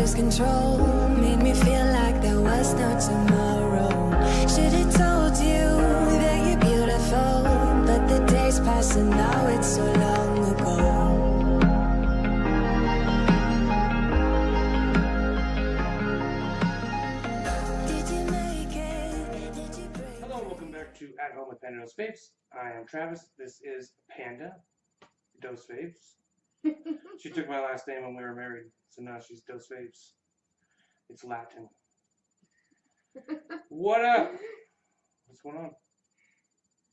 lose control. Made me feel like there was no tomorrow. Should've told you that you're beautiful, but the days pass and now it's so long ago. Did you make it? Did you break? Hello and welcome back to At Home with PandaDoseVapes. I am Travis. This is PandaDoseVapes. She took my last name when we were married, so now she's DoseVapes. It's Latin. What up? What's going on?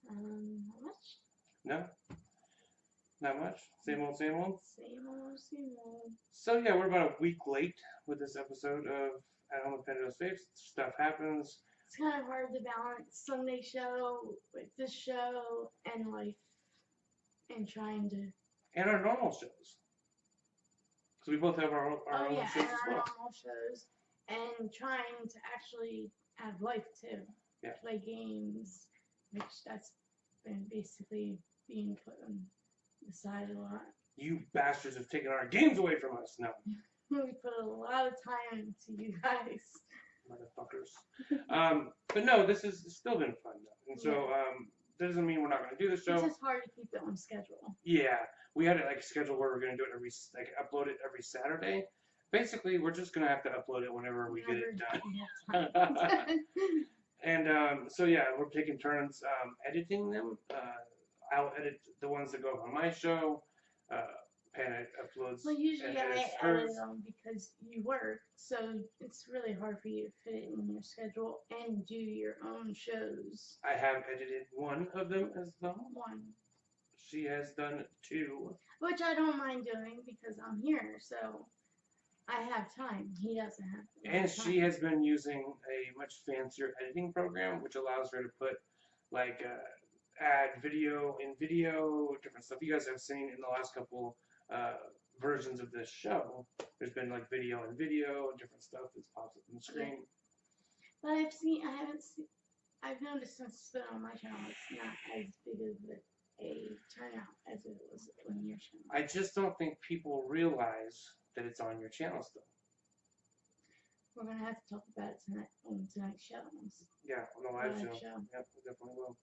Not much. No? Not much? Same old, same old? Same old, same old. So yeah, we're about a week late with this episode of At Home with PandaDoseVapes. Stuff happens. It's kind of hard to balance Sunday show with this show and life and trying to. And our normal shows. Because we both have our own shows and as our well. normal shows and trying to actually have life too. Yeah. Play games, which that's been basically being put on the side a lot. You bastards have taken our games away from us. No. We put a lot of time into you guys. Motherfuckers. But no, this has still been fun though. And so that doesn't mean we're not going to do the show. It's just hard to keep it on schedule. Yeah, we had it like scheduled where we're going to do it upload it every Saturday. Basically, we're just going to have to upload it whenever we get it done. And so yeah, we're taking turns editing them. I'll edit the ones that go on my show. Panda uploads. Well, usually I edit hers. them because you work, so it's really hard for you to fit it in your schedule and do your own shows. I have edited one of them as well. One. She has done two. Which I don't mind doing because I'm here, so I have time. He doesn't have time. And she has been using a much fancier editing program, which allows her to put, like, add video in video, different stuff. You guys have seen in the last couple versions of this show. There's been, like, video in video, different stuff that pops up on the screen. But I've noticed since it's been on my channel, it's not as big of a turnout as it was on your channel. I just don't think people realize that it's on your channel still. We're going to have to talk about it tonight on tonight's show. Yeah, on the live show. show. Yep, we definitely will.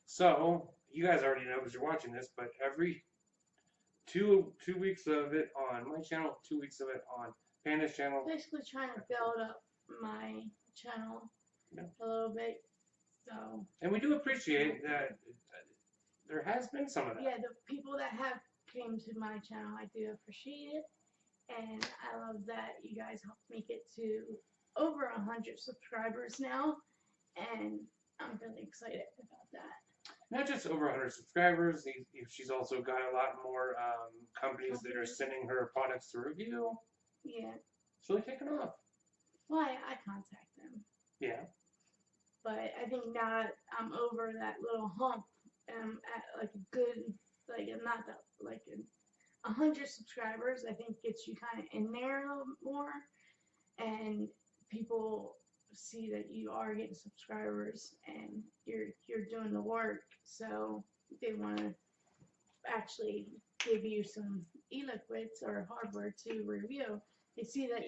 So, you guys already know because you're watching this, but every two weeks of it on my channel, 2 weeks of it on Panda's channel. Basically trying to build up my channel a little bit. So. And we do appreciate that there has been some of that. Yeah, the people that have came to my channel, I do appreciate it. And I love that you guys helped me get to over 100 subscribers now. And I'm really excited about that. Not just over 100 subscribers, she's also got a lot more companies that are sending her products to review. Yeah. It's really taken off. Well, I contact them. Yeah. But I think now that I'm over that little hump, and I'm at like a good, like not that, like 100 subscribers, I think gets you kind of in there a little more. And people see that you are getting subscribers and you're doing the work, so they want to actually give you some e-liquids or hardware to review. They see that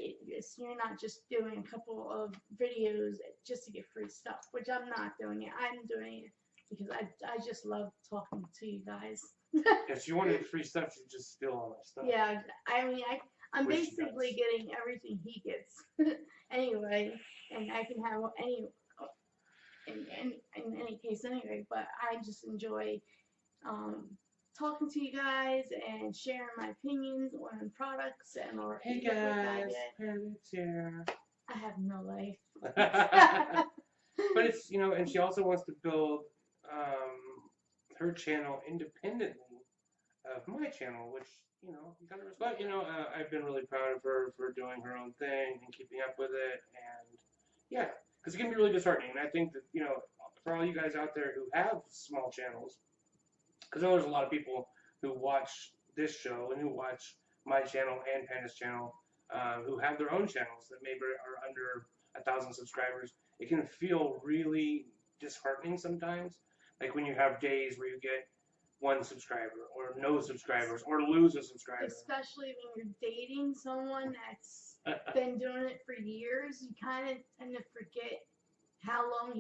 you're not just doing a couple of videos just to get free stuff, which I'm not doing it. I'm doing it because I just love talking to you guys. If she wanted free stuff, she'd just steal all that stuff. Yeah, I mean, I'm Which basically getting everything he gets anyway, and I can have in any case anyway, but I just enjoy talking to you guys and sharing my opinions on products and or Hey guys, Panda's here. I have no life. But it's, you know, and she also wants to build her channel independently of my channel, which, you know, you gotta respect. But, you know, I've been really proud of her for doing her own thing and keeping up with it, and yeah, because it can be really disheartening. And I think that, you know, for all you guys out there who have small channels, because I know there's a lot of people who watch this show and who watch my channel and Panda's channel, who have their own channels that maybe are under 1,000 subscribers. It can feel really disheartening sometimes. Like when you have days where you get 1 subscriber or no subscribers or lose a subscriber. Especially when you're dating someone that's been doing it for years, you kind of tend to forget how long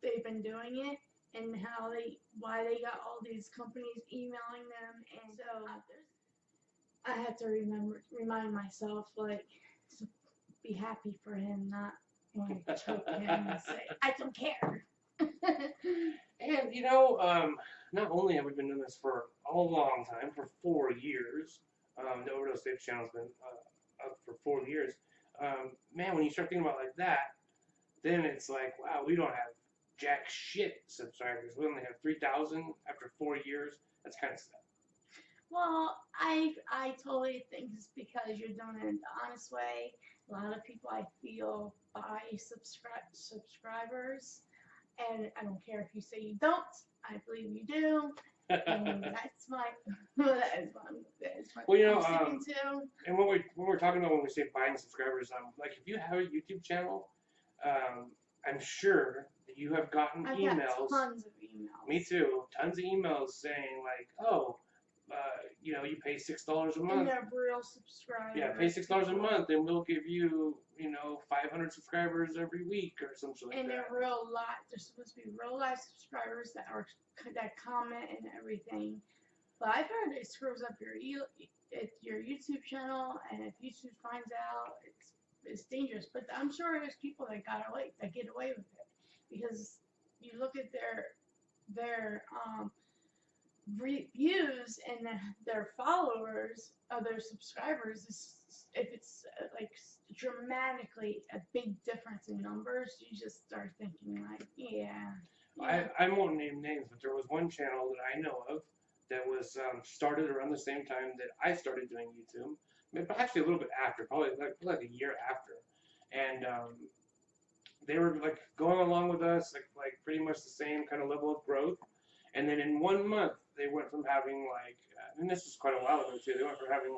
they've been doing it and why they got all these companies emailing them, and so I have to remind myself like to be happy for him, not want to choke him and say I don't care. And not only have we been doing this for a long time, for 4 years, the OverDoseVapes channel's been up for 4 years. Man, when you start thinking about it like that, then it's like, wow, we don't have jack shit subscribers. We only have 3,000 after 4 years. That's kind of sad. Well, I totally think it's because you're doing it the honest way. A lot of people, I feel, buy subscribers, and I don't care if you say you don't. I believe you do, and that's my Well, I'm sticking to. And what we're talking about when we say buying subscribers, like if you have a YouTube channel, I'm sure that you have gotten emails. Got tons of emails. Me too. Tons of emails saying like, oh, you pay $6 a month. And they're real subscribers. Yeah, pay $6 a month, and we'll give you, 500 subscribers every week or something like that. And they're they're supposed to be real life subscribers that comment and everything. But I've heard it screws up your YouTube channel, and if YouTube finds out, it's dangerous. But I'm sure there's people that get away with it, because you look at their reviews and their followers, their subscribers, if it's like dramatically a big difference in numbers, you just start thinking like, yeah. I won't name names, but there was one channel that I know of that was started around the same time that I started doing YouTube, maybe actually a little bit after, probably like a year after, and they were like going along with us, like pretty much the same kind of level of growth, and then in 1 month they went from having and this was quite a while ago too, they went from having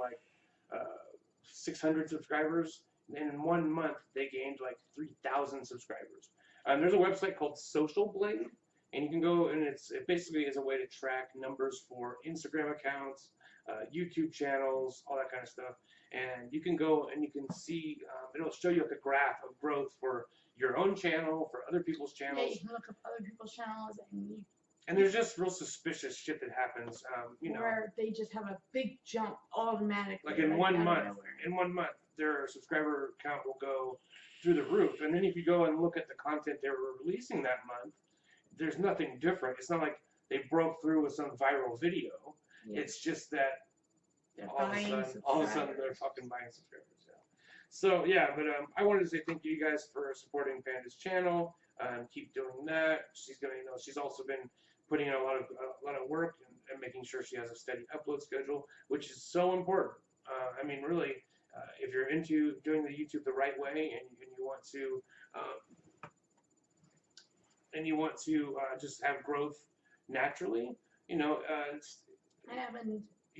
600 subscribers, and in 1 month they gained 3,000 subscribers. There's a website called Social Blade, and you can go, and it basically is a way to track numbers for Instagram accounts, YouTube channels, all that kind of stuff. And you can go and you can see, it'll show you a graph of growth for your own channel, for other people's channels. Yeah, you can look up other people's channels, and there's just real suspicious shit that happens, where they just have a big jump automatically. Like in 1 month, their subscriber count will go through the roof. And then if you go and look at the content they were releasing that month, there's nothing different. It's not like they broke through with some viral video. Yeah. It's just that all of a sudden they're fucking buying subscribers. Yeah. So yeah, but I wanted to say thank you guys for supporting Panda's channel. Keep doing that. She's she's also been putting in a lot of work and making sure she has a steady upload schedule, which is so important. I mean, really, if you're into doing the YouTube the right way and you want to just have growth naturally, you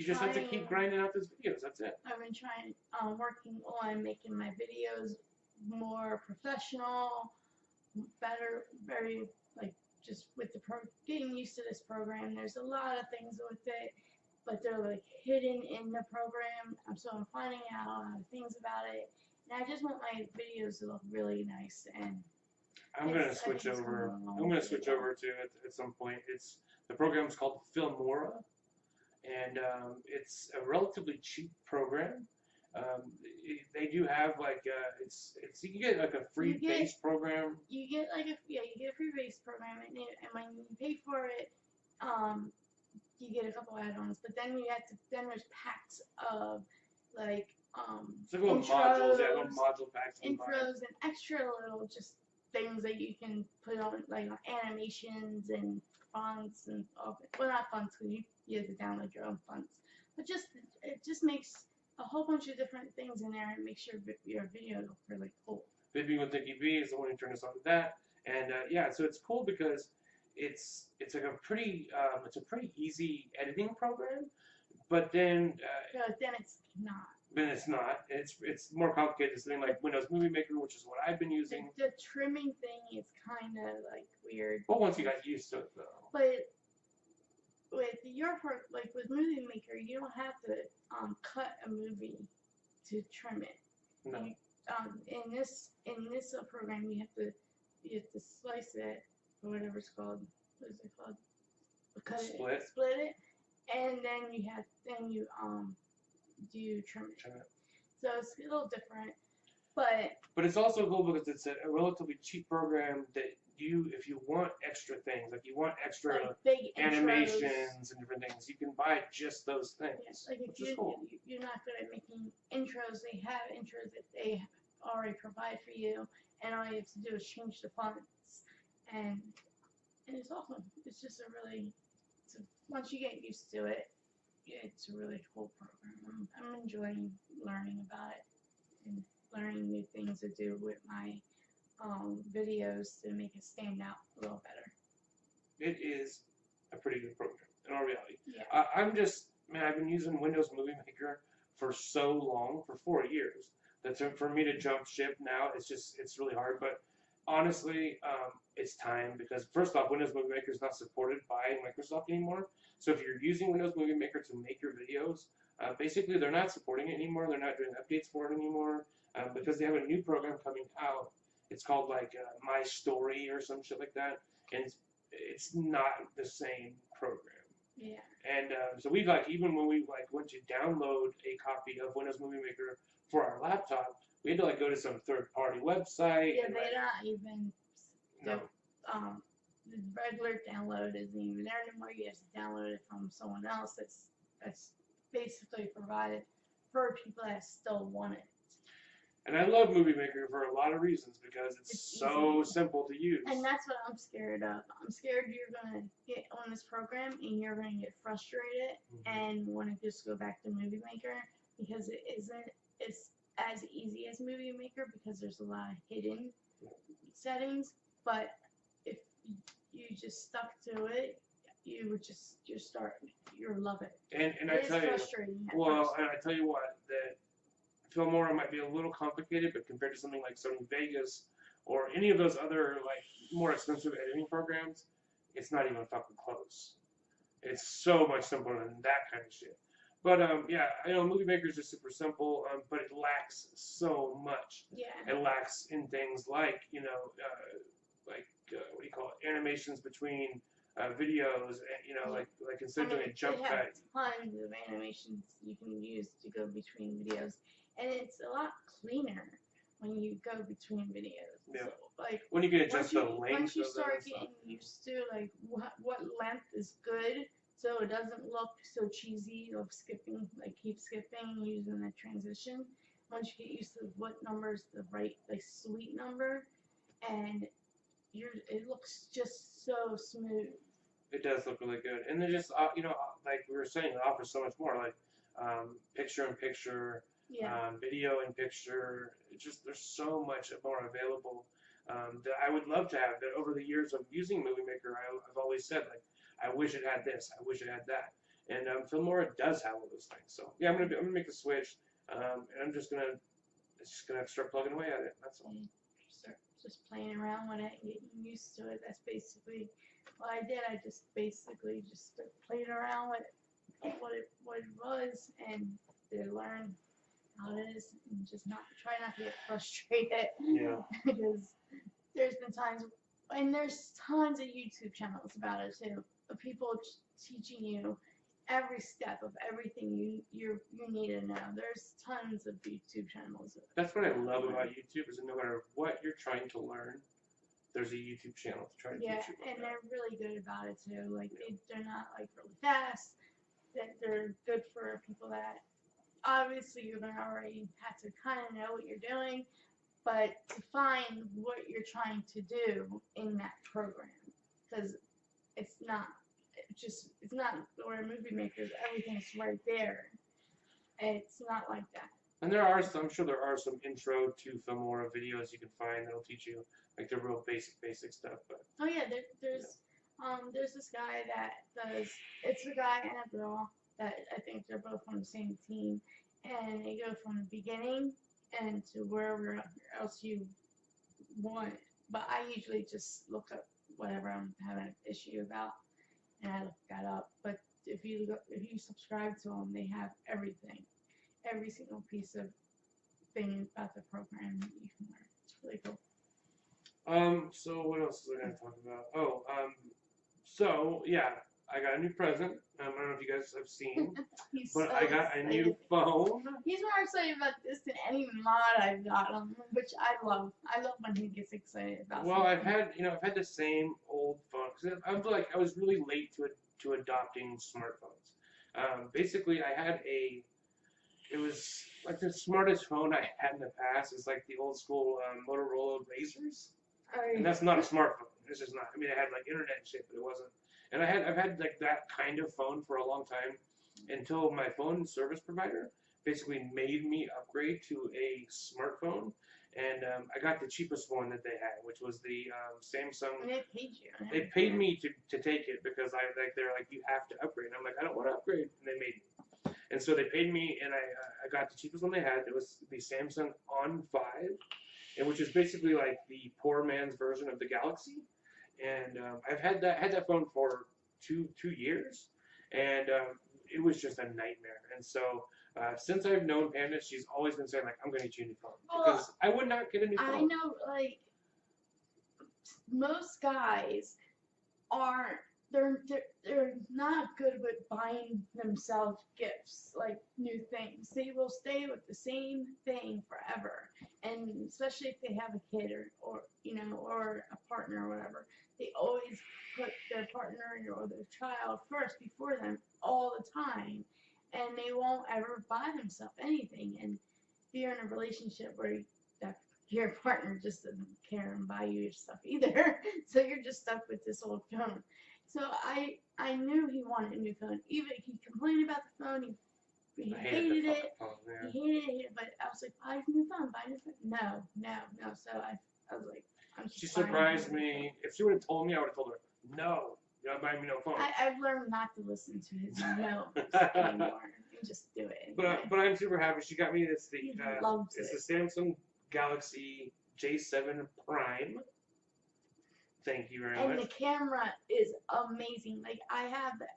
just have to keep grinding out those videos. That's it. I've been working on making my videos more professional, better, very just with getting used to this program. There's a lot of things with it, but they're hidden in the program. So I'm finding out a lot of things about it, and I just want my videos to look really nice. And I'm gonna switch over. I'm gonna switch over to it at some point. The program's called Filmora, and it's a relatively cheap program. They do have you can get a free base program. You get you get a free base program, and when you pay for it, you get a couple add-ons. But then there's packs of so little modules, little module packs. Intros and extra little just things that you can put on animations and fonts and all. Well, not fonts, because you have to download your own fonts. But it just makes a whole bunch of different things in there and makes your video look really cool. Vipping with Dickie V is the one who turned us on to that, and so it's cool because it's a pretty easy editing program, but then then it's not. Then it's not. It's more complicated than something like Windows Movie Maker, which is what I've been using. The trimming thing is kind of weird. Well, once you got used to it, though. But with your like with Movie Maker, you don't have to cut a movie to trim it. No. In this program, you have to slice it or whatever it's called. What is it called? Split it, and then you do trim it. So it's a little different, but it's also cool because it's a relatively cheap program that if you want extra things, like you want extra like big animations and different things, you can buy just those things. Yeah, like if cool. you're not good at making intros, they have intros that they already provide for you, and all you have to do is change the fonts, and it's awesome. It's just once you get used to it, it's a really cool program. I'm enjoying learning about it and learning new things to do with my videos to make it stand out a little better. It is a pretty good program in all reality. Yeah. I've been using Windows Movie Maker for so long, for 4 years, that for me to jump ship now, it's really hard. But honestly, it's time, because first off, Windows Movie Maker is not supported by Microsoft anymore. So if you're using Windows Movie Maker to make your videos, basically they're not supporting it anymore. They're not doing updates for it anymore, because they have a new program coming out. It's called like My Story or some shit like that, and it's not the same program. Yeah. And so we even when we went to download a copy of Windows Movie Maker for our laptop, we had to go to some third-party website. Yeah, they're not even. No. The regular download isn't even there anymore. You have to download it from someone else that's basically provided for people that still want it. And I love Movie Maker for a lot of reasons, because it's so easy. simple to use. And that's what I'm scared of. I'm scared you're going to get on this program and you're going to get frustrated and want to just go back to Movie Maker, because it's as easy as Movie Maker, because there's a lot of hidden settings. But if you just stuck to it, you'll love it. And I tell you, and I tell you what, that Filmora might be a little complicated, but compared to something like Sony Vegas or any of those other more expensive editing programs, it's not even fucking close. It's so much simpler than that kind of shit. But Movie Maker is just super simple, but it lacks so much. Yeah. It lacks in things like what do you call it? Animations between videos, and like instead of doing a jump cut. Tons of animations you can use to go between videos, and it's a lot cleaner when you go between videos. Yeah. So, when you can adjust the length. Once you start getting used to what length is good, so it doesn't look so cheesy of skipping, keep skipping using the transition. Once you get used to what number is the right sweet number, and it looks just so smooth. It does look really good, and they're just like we were saying, it offers so much more, picture-in-picture, video-in-picture. There's so much more available that I would love to have. That over the years of using Movie Maker, I've always said I wish it had this, I wish it had that, and Filmora does have all those things. So yeah, I'm gonna make the switch, and I'm just gonna start plugging away at it. That's all. Just playing around with it and getting used to it. That's basically what I did. I just basically started playing around with what it was, and to learn how it is, and just try not to get frustrated. Yeah. Because there's been times, and there's tons of YouTube channels about it too, of people teaching you every step of everything you need to know. There's tons of YouTube channels. That's what I love about YouTube, is that no matter what you're trying to learn, there's a YouTube channel to try to teach you. Yeah, and they're really good about it too. They're not really fast. That they're good for people that obviously you're gonna already have to kind of know what you're doing, but to find what you're trying to do in that program, because it's not where Movie Makers, everything's right there. It's not like that. And I'm sure there are some intro to Filmora videos you can find that'll teach you the real basic stuff. But oh yeah, there's this guy that does. It's a guy and a girl that I think they're both on the same team, and they go from the beginning and to wherever else you want. But I usually just look up whatever I'm having an issue about, and I looked that up. But if you subscribe to them, they have everything, every single piece of thing about the program that you can learn. It's really cool. So what else was I going to talk about? Oh, so yeah, I got a new present. I don't know if you guys have seen, He's but so I got a new excited. phone. He's more excited about this than any mod I've got on, which I love. I love when he gets excited about Well, I've something. had the same old phone because I was really late to adopting smartphones. Basically, it was like the smartest phone I had in the past. It's like the old school Motorola Razrs, and that's not a smartphone. It's just not. I mean, it had like internet and shit, but it wasn't. And I've had like that kind of phone for a long time until my phone service provider basically made me upgrade to a smartphone. And I got the cheapest one that they had, which was the Samsung. And they paid you. They paid me to take it because they're like, you have to upgrade. And I'm like, I don't want to upgrade, and they made me. And so they paid me, and I got the cheapest one they had. It was the Samsung On 5, and which is basically like the poor man's version of the Galaxy. And I've had that phone for two years, and it was just a nightmare. And so since I've known Panda, she's always been saying like, I'm going to get you a new phone because I would not get a new phone. I know, like most guys aren't. They're not good with buying themselves gifts, like new things. They will stay with the same thing forever, and especially if they have a kid or or a partner or whatever, they always put their partner or their child first before them all the time, and they won't ever buy themselves anything. And if you're in a relationship where your partner just doesn't care and buy you your stuff either, so you're just stuck with this old phone. So I knew he wanted a new phone. Even he complained about the phone, he hated it. He hated it, but I was like, buy a new phone, buy a new phone. No. So I was like, she surprised me. If she would have told me, I would have told her, no, you're not buying me no phone. I've learned not to listen to his no anymore and just do it. Anyway. But I'm super happy. She got me this He loves it's the Samsung Galaxy J7 Prime. Thank you very much. And the camera is amazing. Like I have the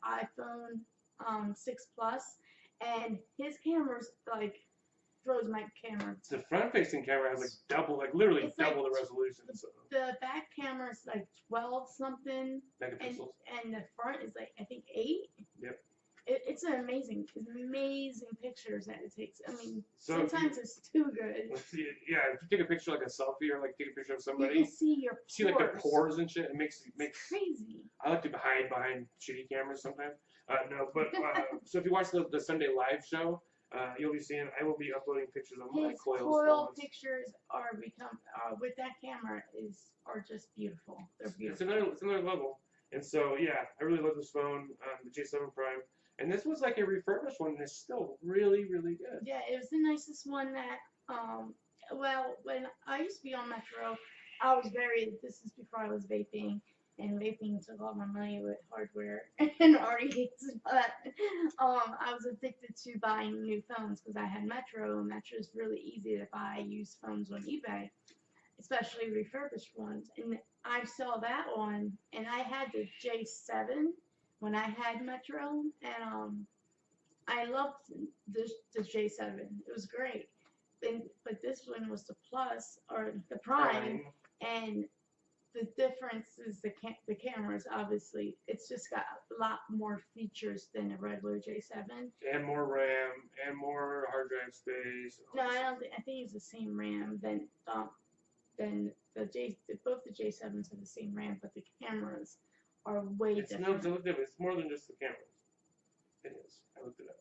iPhone 6 Plus, and his camera's like throws my camera. The front-facing camera has like double, like literally It's double like the resolution. So. The back camera is like 12 something, Megapixels. and the front is like I think 8. Yep. It's amazing pictures that it takes. I mean, so sometimes it's too good. Yeah, if you take a picture like a selfie or like take a picture of somebody, you can see your pores. See like the pores and shit. It makes crazy. I like to hide behind shitty cameras sometimes. No, but so if you watch the Sunday live show, you'll be seeing. I will be uploading pictures of my His coil pictures with that camera are just beautiful. They're beautiful. It's another level. And so yeah, I really love this phone, the J7 Prime. And this was like a refurbished one, and it's still really, really good. Yeah, it was the nicest one that, well, when I used to be on Metro, this is before I was vaping, and vaping took all my money with hardware and RDs, but I was addicted to buying new phones because I had Metro, and Metro is really easy to buy used phones on eBay, especially refurbished ones. And I saw that one, and I had the J7 when I had Metro, and I loved the J7. It was great. But this one was the Plus, or the Prime, and the difference is the cameras, obviously. It's just got a lot more features than a regular J7. And more RAM, and more hard drive space. No, I don't think. I think it's the same RAM. Then both the J7s have the same RAM, but the cameras are way different. It's more than just the cameras. It is. I looked it up.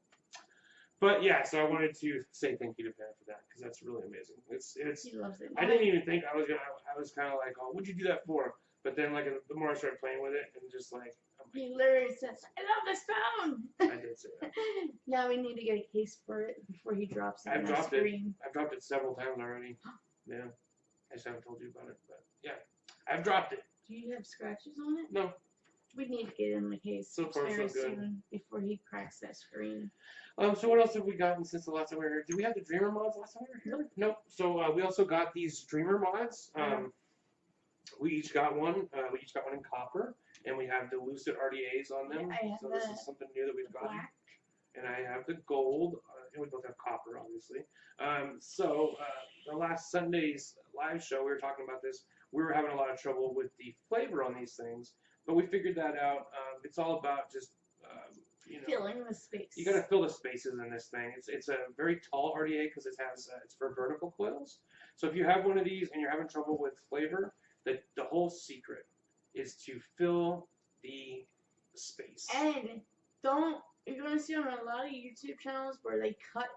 But yeah, so I wanted to say thank you to Panda for that because that's really amazing. He loves it. I didn't even think I was kind of like, oh, what'd you do that for? But then like the more I started playing with it, and just like. He literally says, "I love this phone." I did say that. Now we need to get a case for it before he drops it on the screen. I've dropped it several times already. Yeah. I just haven't told you about it, but yeah. I've dropped it. Do you have scratches on it? No. We need to get him a case so far, very so good. soon before he cracks that screen. So what else have we gotten since the last time we were here? Did we have the Dreamer mods last time we were here? Nope. So we also got these Dreamer mods. We each got one. We each got one in copper, and we have the Lucid RDAs on them. Yeah, I have So this the is something new that we've got. black. And I have the gold, and we both have copper, obviously. So the last Sunday's live show, we were talking about this. We were having a lot of trouble with the flavor on these things, but we figured that out. It's all about just Filling the space. you got to fill the spaces in this thing. It's a very tall RDA because it has it's for vertical coils. So if you have one of these and you're having trouble with flavor, the whole secret is to fill the space. And you're going to see on a lot of YouTube channels where they cut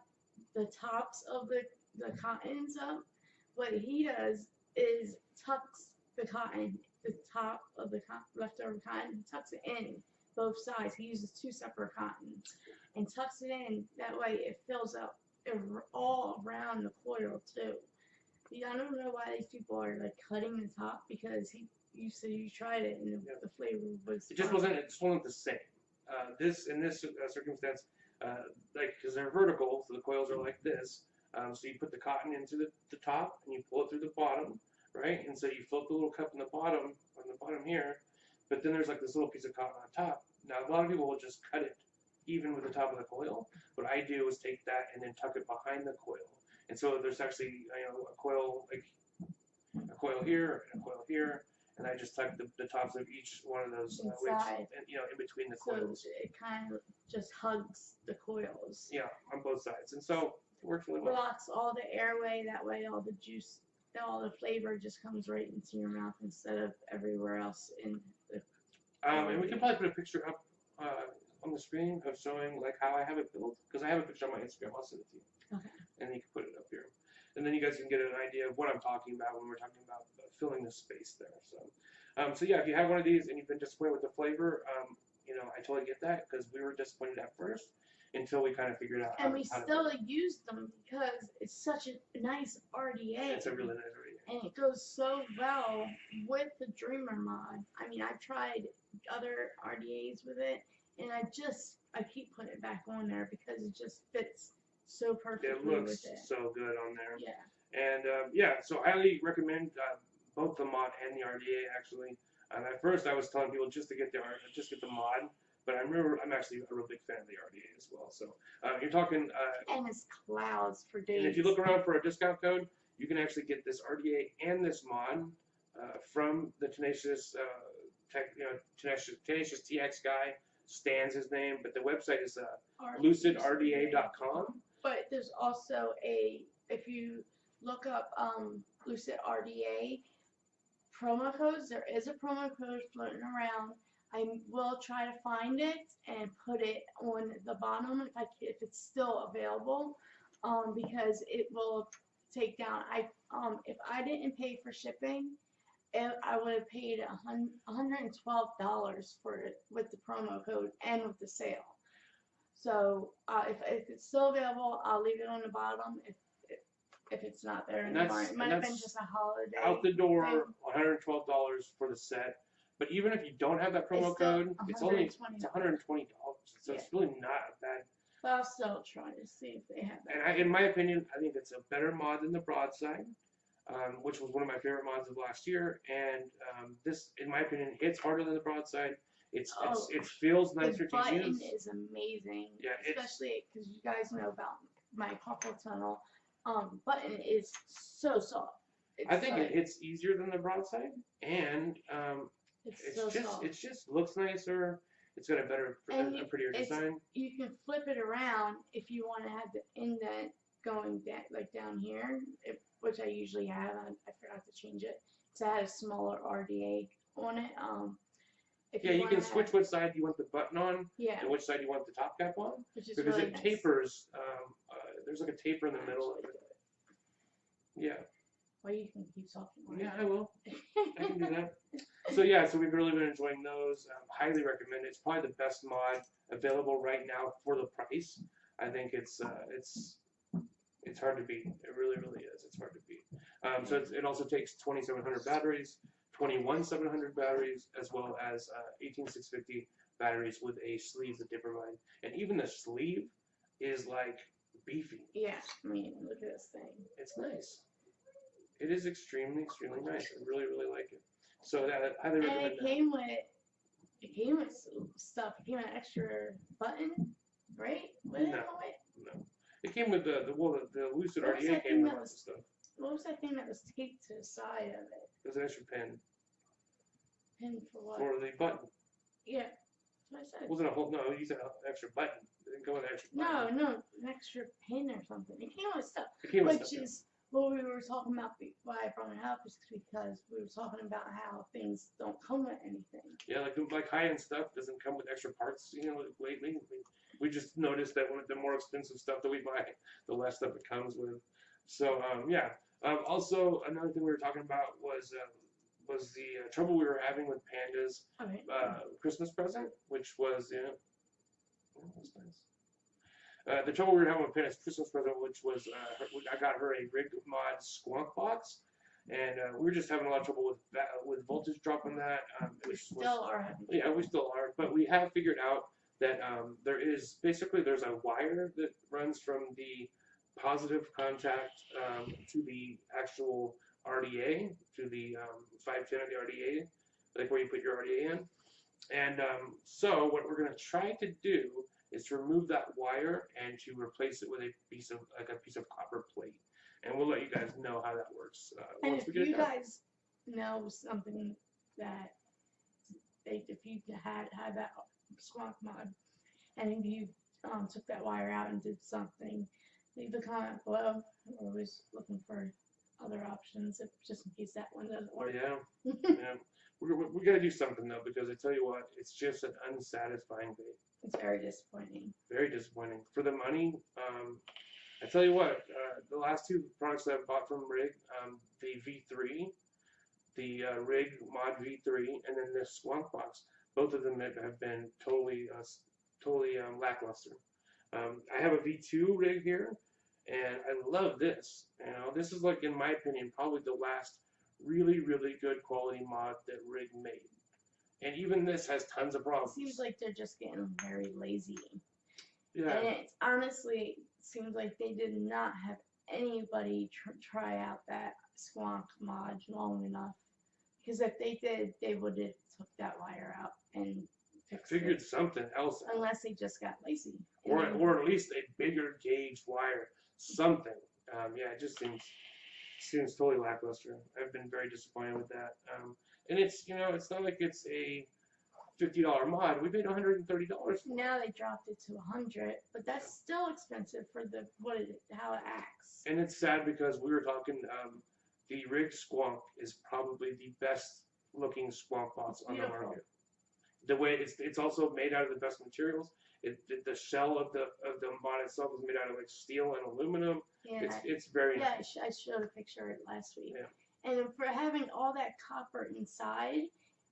the tops of the cottons up. What he does is tucks the cotton, the top of the leftover cotton, he tucks it in both sides. He uses 2 separate cottons and tucks it in. That way it fills up all around the coil too. I don't know why these people are like cutting the top, because you said you tried it and the flavor was. It just wasn't the same. In this circumstance, like because they're vertical, so the coils are like this. So you put the cotton into the top and you pull it through the bottom, right? And so you float the little cup in the bottom on the bottom here, but then there's like this little piece of cotton on top. Now a lot of people will just cut it even with the top of the coil. What I do is take that and then tuck it behind the coil. And so there's actually a coil here and a coil here, and I just tuck the tops of each one of those Inside. in between the So coils. it kind of just hugs the coils. Yeah, on both sides, and so it works really well. Blocks all the airway. That way, all the juice, all the flavor just comes right into your mouth instead of everywhere else in the. And we can probably put a picture up on the screen of showing like how I have it built, because I have a picture on my Instagram. I'll send it to you. Okay. And you can put it up here, and then you guys can get an idea of what I'm talking about when we're talking about filling the space there. So yeah, if you have one of these and you've been disappointed with the flavor, I totally get that, because we were disappointed at first until we kind of figured out. And we still use them because it's such a nice RDA. It's a really nice RDA. And it goes so well with the Dreamer mod. I mean, I've tried other RDAs with it, and I keep putting it back on there because it just fits so perfectly It looks with it. so good on there. Yeah. And so I highly recommend both the mod and the RDA actually. At first I was telling people just get the mod, but I'm actually a real big fan of the RDA as well. So you're talking. And it's clouds for days. And if you look around for a discount code, you can actually get this RDA and this mod from the Tenacious TX guy. Stan's his name, but the website is lucidrda.com. But there's also if you look up Lucid RDA promo codes, there is a promo code floating around. I will try to find it and put it on the bottom if it's still available, because it will take down. If I didn't pay for shipping, I would have paid $112 for it with the promo code and with the sale. So if it's still available, I'll leave it on the bottom. If it's not there anymore, it might have been just a holiday. Out the door, thing. $112 for the set. But even if you don't have that promo code, it's $120. So it's really not bad. But I'll still try to see if they have that. And in my opinion, I think it's a better mod than the Broadside, which was one of my favorite mods of last year. And this, in my opinion, hits harder than the Broadside. It feels nicer to use. The button is amazing. Yeah, especially because you guys know about my carpal tunnel. Button is so soft. I think it hits easier than the Broadside, and it just looks nicer. It's got a prettier design. You can flip it around if you want to have the indent going down here, which I usually have. I forgot to change it. So I had a smaller RDA on it. You can switch which side you want the button on, yeah, and which side you want the top cap on, which is because really it nice. tapers. There's like a taper in the middle of it. Yeah. Well, you can keep talking. Yeah, I will. I can do that. So we've really been enjoying those. Highly recommend it. It's probably the best mod available right now for the price. I think it's hard to beat. It really, really is. It's hard to beat. So it also takes 2700 batteries, 21700 batteries, as well as 18650 batteries with a sleeve, the dipper mine. And even the sleeve is like beefy. Yeah, I mean, look at this thing. It's nice. It is extremely, extremely nice. I really, really like it. So I highly recommend And it came with It came with stuff. It came with an extra button, right? What did it No. come with? No. It came with the Lucid What was RDA that came thing with that lots of stuff. What was that thing that was taped to the side of it? There's an extra pin Pin for what? for the button. Yeah, that's what I said. It wasn't a whole, no, you said an extra button. It didn't go with an extra button. No, an extra pin or something. It came with stuff. It came with Which stuff, is what we were talking about. Why I brought it up is because we were talking about how things don't come with anything. yeah, like high-end stuff doesn't come with extra parts, lately. We just noticed that with the more expensive stuff that we buy, the less stuff it comes with. So, yeah. Also, another thing we were talking about was the trouble we were having with Panda's Okay. Christmas present, which was, that was nice. The trouble we were having with Panda's Christmas present, which was, I got her a Rig Mod Squonk box, and we were just having a lot of trouble with voltage drop on that. We still are having. Yeah, we still are, but we have figured out that there's a wire that runs from the positive contact to the actual RDA, to the 510 of the RDA, like where you put your RDA in. And so what we're going to try to do is to remove that wire and to replace it with a piece of copper plate. And we'll let you guys know how that works And once if we get it you done. guys know something that, if you had that Squonk mod, and you took that wire out and did something, leave a comment below. We're always looking for other options, just in case that one doesn't work. Yeah, yeah. We got to do something though, because I tell you what, it's just an unsatisfying vape. It's very disappointing. Very disappointing. For the money, I tell you what, the last two products that I've bought from Rig, the V3, the Rig Mod V3, and then this Squonk box, both of them have been totally lackluster. I have a V2 Rig here, and I love this. This is, like, in my opinion, probably the last really, really good quality mod that Rig made. And even this has tons of problems. It seems like they're just getting very lazy. Yeah. And it honestly seems like they did not have anybody try out that Squonk mod long enough. Because if they did, they would have took that wire out and figured something else out. Unless they just got lazy. Or at least a bigger gauge wire. Something. Yeah, it just seems totally lackluster. I've been very disappointed with that. And it's it's not like it's a $50 mod. We paid $130 for it. Now they dropped it to $100, but that's still expensive for how it acts. And it's sad because we were talking. The Rig Squonk is probably the best looking Squonk box on the market. The way it's also made out of the best materials. The shell of the mod itself is made out of like steel and aluminum. Yeah, it's very nice. I showed a picture of it last week. Yeah. And for having all that copper inside,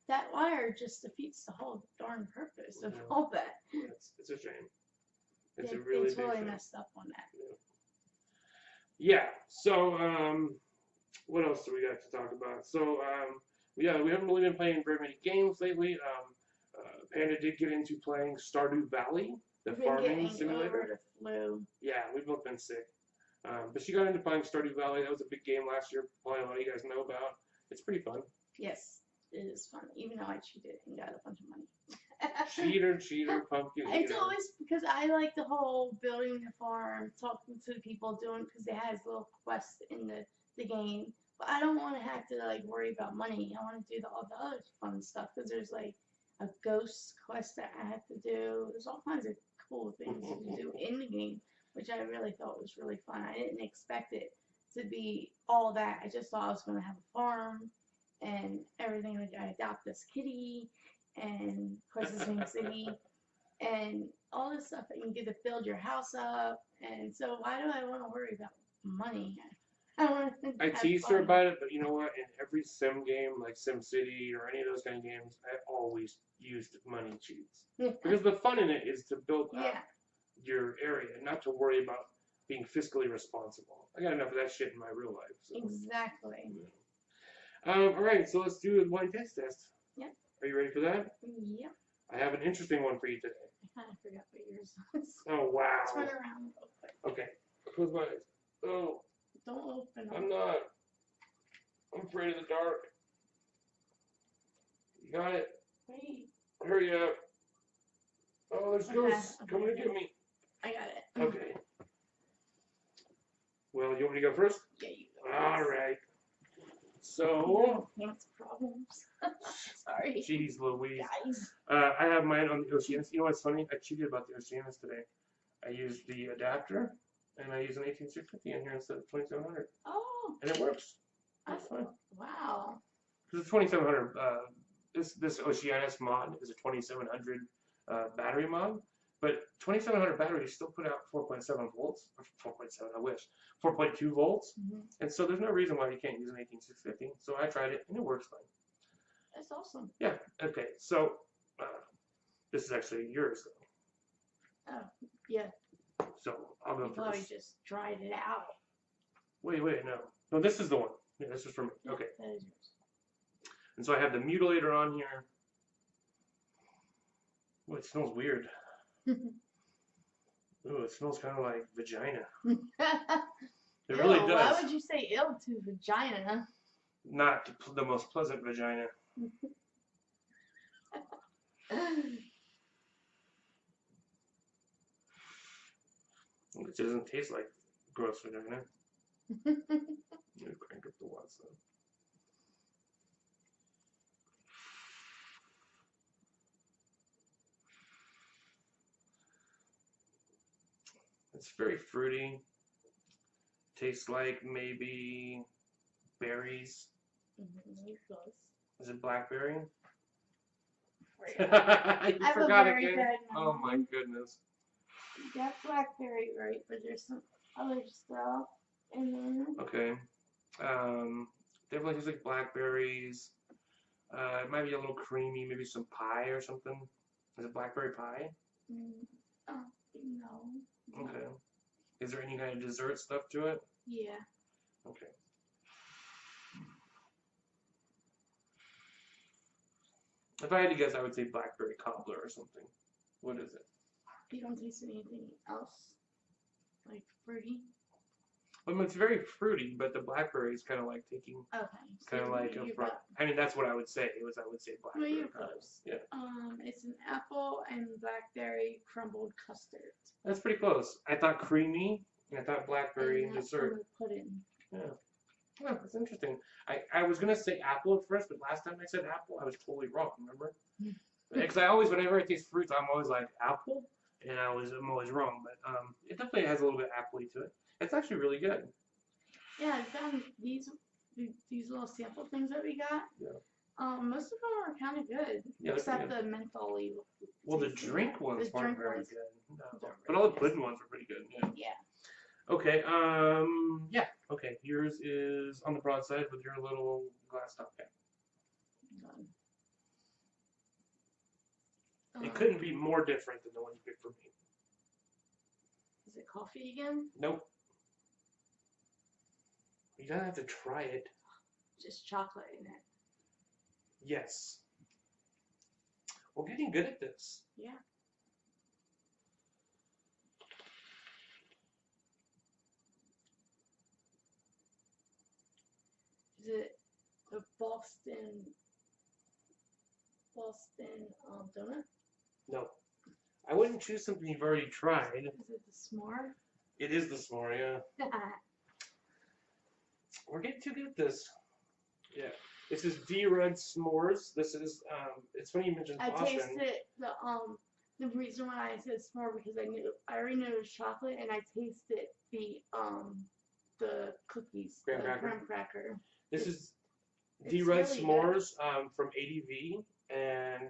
that wire just defeats the whole darn purpose of all that. It's a shame. It's they, a really they totally big shame. messed up on that. Yeah. So what else do we got to talk about? So we haven't really been playing very many games lately. Panda did get into playing Stardew Valley, the farming simulator. Over the flu. Yeah, we've both been sick. But she got into playing Stardew Valley. That was a big game last year. Probably a lot of you guys know about. It's pretty fun. Yes, it is fun. Even though I cheated and got a bunch of money. cheater, pumpkin. It's always because I like the whole building the farm, talking to the people, doing because it has little quests in the game. But I don't want to have to like worry about money. I want to do all the other fun stuff because there's like a ghost quest that I have to do. There's all kinds of cool things to do in the game, which I really thought was really fun. I didn't expect it to be all that. I just thought I was going to have a farm and everything. Like I adopt this kitty, and of course his name's Ziggy, and all this stuff that you can get to build your house up. And so why do I want to worry about money? I teased her about it, but you know what? In every sim game, like SimCity or any of those kind of games, I always used money cheats. Because the fun in it is to build up your area, not to worry about being fiscally responsible. I got enough of that shit in my real life. So. Exactly. Yeah. All right, so let's do a blind taste test. Yeah. Are you ready for that? Yeah. I have an interesting one for you today. I kind of forgot what yours was. Oh, wow. Let's run around real quick. Okay. Close my eyes. Oh. Don't open them. I'm not. I'm afraid of the dark. You got it? Wait. Hurry up. Oh, there's ghosts coming to get me. I got it. Okay. Well, you want me to go first? Yeah, you go. All right. So, Pants problems. Sorry. jeez Louise. Guys. I have mine on the Oceanus. You know what's funny? I cheated about the Oceanus today. I used the adapter, and I used an 18650 in here instead of 2700. Oh. And it works. That's fine. Wow. Because the 2700, this Oceanus mod is a 2700 battery mod, but 2700 batteries still put out 4.7 volts, or 4.7, I wish, 4.2 volts, and so there's no reason why you can't use an 18650. So I tried it, and it works fine. That's awesome. Yeah. Okay. So this is actually yours, though. Oh, yeah. So I'll go I thought first. I just tried it out. Wait, no, this is the one. Yeah, this is for me. Okay. That is yours. And so I have the mutilator on here. Oh, it smells weird. Oh, it smells kind of like vagina. It really Ew, does. Why would you say ill to vagina? Not the most pleasant vagina. It doesn't taste like gross vagina. Let me crank up the watts though. It's very fruity. Tastes like maybe berries. You're close. Is it blackberry? I You have a forgot very again? bad Oh my memory. goodness. You got blackberry right, but there's some other stuff in there. Okay. Definitely tastes like blackberries. It might be a little creamy, maybe some pie or something. Is it blackberry pie? Oh, no. Okay. Is there any kind of dessert stuff to it? Yeah. Okay. If I had to guess, I would say blackberry cobbler or something. What is it? You don't taste anything else? Like fruity? Well, it's very fruity, but the blackberry is kind of like taking, Okay. kind of like a front. I mean, that's what I would say. I would say Well, blackberry you're cobbler. close. Yeah. It's an apple and blackberry crumbled custard. That's pretty close. I thought creamy, and I thought blackberry and that's dessert. some pudding. Yeah. Oh, that's interesting. I was going to say apple at first, but last time I said apple, I was totally wrong, remember? Because I always, whenever I taste fruits, I'm always like, apple? And I'm always wrong. But it definitely has a little bit apple-y to it. It's actually really good. Yeah, I found these little sample things that we got. Yeah. Most of them are kind of good, Yeah, except they're the mentholy. Well, the tasty drink ones The weren't drink very ones good. No. don't But really all the taste pudding ones were pretty good. Yeah. Yeah. Okay. Yeah. Okay. Yours is on the broadside with your little glass top cap. It couldn't be more different than the one you picked for me. Is it coffee again? Nope. You don't have to try it. Just chocolate in it. Yes. We're getting good at this. Yeah. Is it the Boston donut? No. I wouldn't choose something you've already tried. Is it the s'more? It is the s'more, yeah. We're getting too good at this. Yeah. This is D-Red S'mores. This is, it's funny you mentioned I Boston. tasted the reason why I said s'more because I already knew it was chocolate and I tasted the cookies, Graham the cracker. graham cracker. This is it's D-Red really S'mores from ADV. And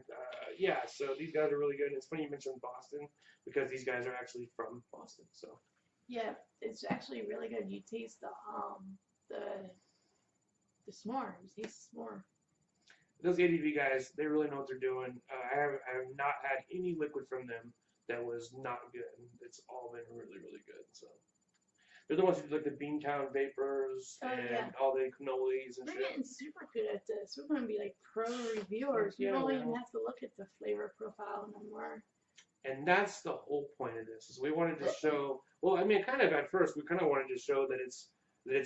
yeah, so these guys are really good. And it's funny you mentioned Boston because these guys are actually from Boston. So Yeah, it's actually really good. You taste the s'more. You taste the s'more. those ADV guys, they really know what they're doing. I have not had any liquid from them that was not good. It's all been really, really good. So they're the ones who do like the Beantown Vapors and all the cannolis and We're shit. getting super good at this. We're going to be like pro reviewers. We Yeah, don't we even are. have to look at the flavor profile no more. And that's the whole point of this. Is we wanted to show. Well, I mean, kind of at first, we kind of wanted to show that it's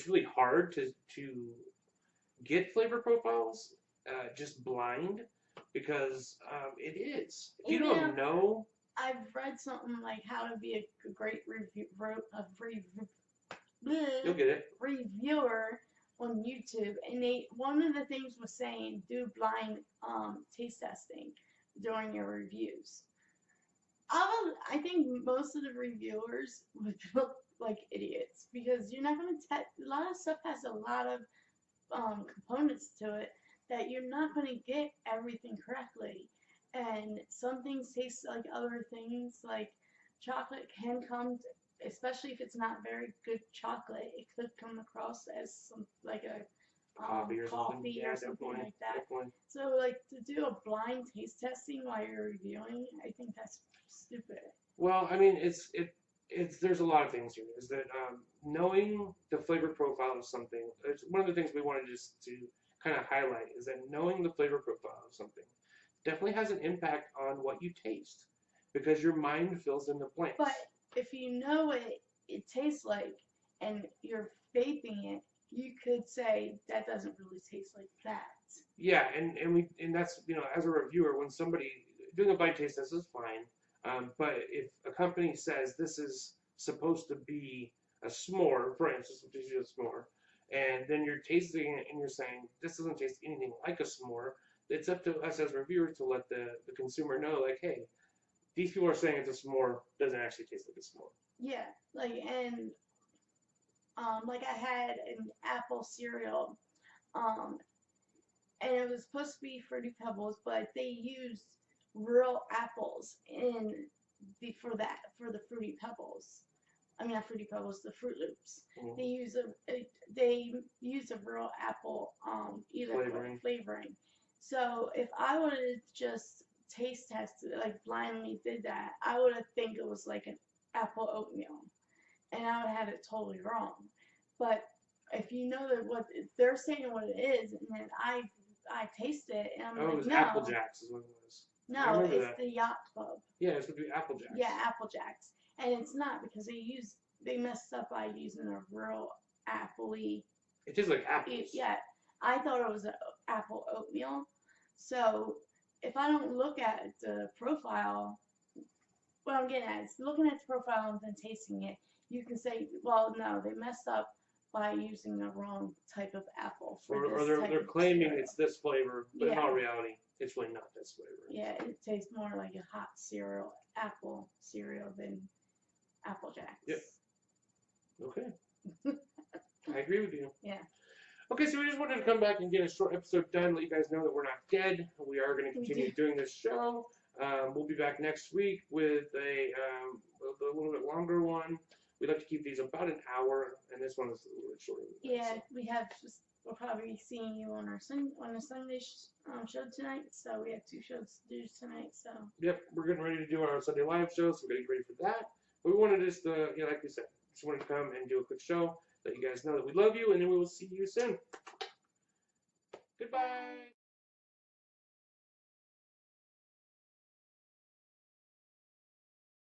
really hard to get flavor profiles just blind, because it is. If you Yeah. don't know, I've read something like how to be a great you'll get it. reviewer on YouTube, and one of the things was saying do blind taste testing during your reviews. I think most of the reviewers would look like idiots because you're not going to test. A lot of stuff has a lot of components to it that you're not going to get everything correctly, and some things taste like other things. Like chocolate can come, especially if it's not very good chocolate, it could come across as some like a Coffee or something. Yeah, something definitely. like that. Definitely. So like to do a blind taste testing while you're reviewing, I think that's stupid. Well, I mean, there's a lot of things here. Is that knowing the flavor profile of something? It's one of the things we wanted just to kind of highlight is that knowing the flavor profile of something definitely has an impact on what you taste because your mind fills in the blanks. But if you know what it tastes like and you're vaping it, you could say that doesn't really taste like that. Yeah, and that's as a reviewer, when somebody doing a blind taste test is fine. But if a company says this is supposed to be a s'more, for instance, which is a s'more, and then you're tasting it and you're saying this doesn't taste anything like a s'more, it's up to us as reviewers to let the consumer know, like, hey, these people are saying it's a s'more, doesn't actually taste like a s'more. Yeah, like I had an apple cereal, and it was supposed to be Fruity Pebbles, but they used real apples for the Fruity Pebbles. I mean, not Fruity Pebbles, the Fruit Loops. Mm-hmm. They use a real apple flavoring. So if I would have just taste tested, like blindly did that, I would have think it was like an apple oatmeal, and I would have had it totally wrong. But if you know that what they're saying what it is, and then I taste it, and I'm it like, was no, Apple Jacks is what it was. no, it's the Yacht Club. Yeah, it's going to be Apple Jacks. Yeah, Apple Jacks, and it's not because they messed up by using a real apple-y. It tastes like apples. Yeah, I thought it was an apple oatmeal. So if I don't look at the profile, what I'm getting at is looking at the profile and then tasting it, you can say, well, no, they messed up by using the wrong type of apple for or this they're claiming it's this flavor, but in Yeah. all reality, it's really not this flavor. Yeah, it tastes more like a hot cereal, apple cereal than Apple Jacks. Yep. Okay. I agree with you. Yeah. Okay, so we just wanted to come back and get a short episode done, let you guys know that we're not dead. We are going to continue doing this show. We'll be back next week with a little bit longer one. We like to keep these about an hour, and this one is a little bit shorter. Yeah, we'll probably be seeing you on a Sunday show tonight. So we have 2 shows to do tonight. So. Yep, we're getting ready to do our Sunday live show, so we're getting ready for that. But we wanted just like we said, just wanted to come and do a quick show, let you guys know that we love you, and then we will see you soon. Goodbye.